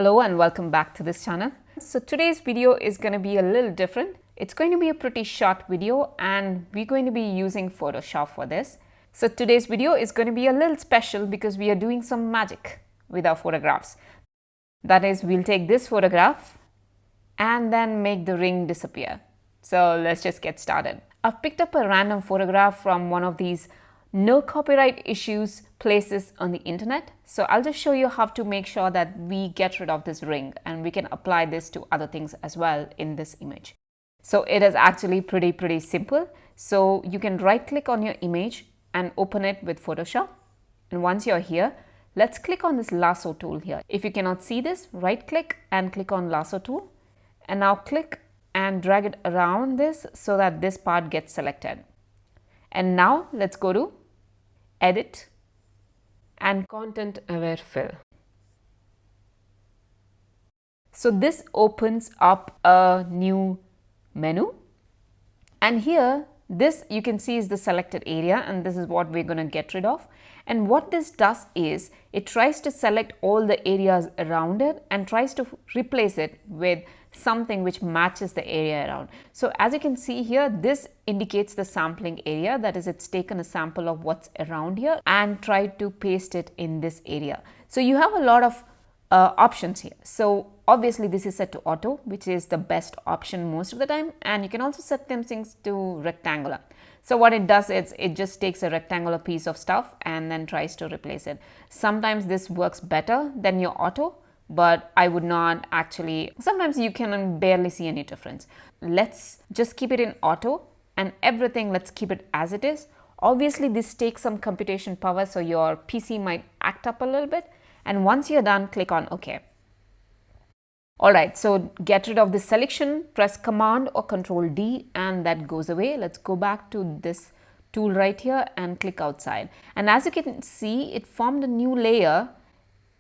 Hello and welcome back to this channel. So today's video is going to be a little different. It's going to be a pretty short video and we're going to be using Photoshop for this. So today's video is going to be a little special because we are doing some magic with our photographs. That is, we'll take this photograph and then make the ring disappear. So let's just get started. I've picked up a random photograph from one of these no copyright issues places on the internet. So I'll just show you how to make sure that we get rid of this ring and we can apply this to other things as well in this image. So it is actually pretty simple. So you can right click on your image and open it with Photoshop. And once you're here, let's click on this lasso tool here. If you cannot see this, right click and click on lasso tool. And now click and drag it around this so that this part gets selected. And now let's go to Edit and Content Aware Fill. So this opens up a new menu, and here this you can see is the selected area, and this is what we're going to get rid of. And what this does is it tries to select all the areas around it and tries to replace it with something which matches the area around. So as you can see here, this indicates the sampling area. That is, it's taken a sample of what's around here and tried to paste it in this area. So you have a lot of options here. So obviously this is set to auto, which is the best option most of the time, and you can also set them things to rectangular. So what it does is it just takes a rectangular piece of stuff and then tries to replace it. Sometimes this works better than your auto, but I would not actually, sometimes you can barely see any difference. Let's just keep it in auto, and everything let's keep it as it is. Obviously this takes some computation power, so your PC might act up a little bit. And once you're done, click on OK. Alright, so get rid of this selection, press Command or Control D and that goes away. Let's go back to this tool right here and click outside. And as you can see, it formed a new layer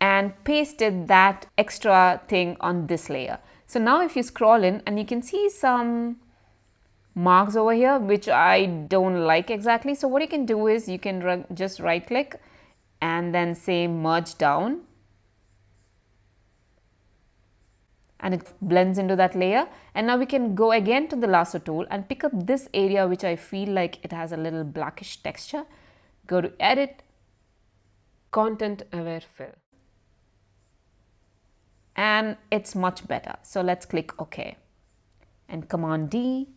and pasted that extra thing on this layer. So now if you scroll in, and you can see some marks over here which I don't like exactly. So what you can do is you can just right click and then say merge down, and it blends into that layer. And now we can go again to the lasso tool and pick up this area which I feel like it has a little blackish texture. Go to Edit, Content Aware Fill, and it's much better. So let's click OK and Command D,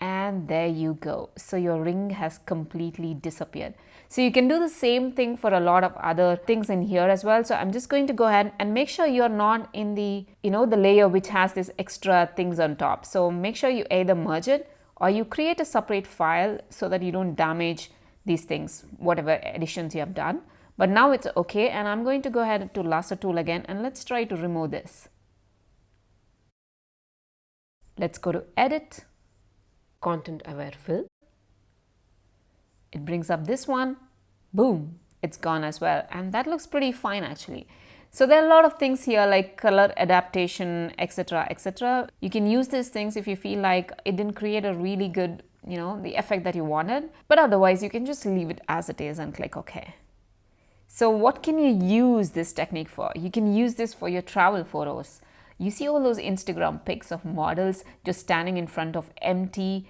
and there you go. So your ring has completely disappeared. So you can do the same thing for a lot of other things in here as well. So I'm just going to go ahead and make sure you're not in the, the layer which has this extra things on top. So make sure you either merge it or you create a separate file so that you don't damage these things, whatever additions you have done. But now it's okay, and I'm going to go ahead to lasso tool again, and let's try to remove this. Let's go to Edit, Content Aware Fill. It brings up this one. Boom, it's gone as well, and that looks pretty fine actually. So there are a lot of things here like color adaptation, etc, etc. You can use these things if you feel like it didn't create a really good, the effect that you wanted, but otherwise you can just leave it as it is and click OK. So what can you use this technique for? You can use this for your travel photos. You see all those Instagram pics of models just standing in front of empty,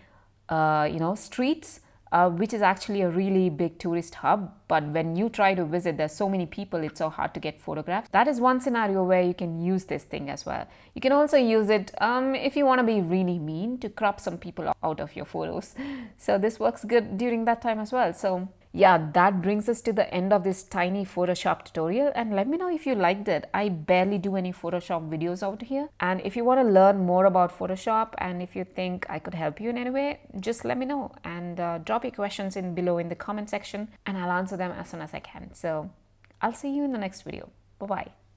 streets, which is actually a really big tourist hub. But when you try to visit, there's so many people, it's so hard to get photographs. That is one scenario where you can use this thing as well. You can also use it if you want to be really mean, to crop some people out of your photos. So this works good during that time as well. So yeah, that brings us to the end of this tiny Photoshop tutorial, and let me know if you liked it. I barely do any Photoshop videos out here, and if you want to learn more about Photoshop and if you think I could help you in any way, just let me know and drop your questions in below in the comment section and I'll answer them as soon as I can. So I'll see you in the next video. Bye-bye.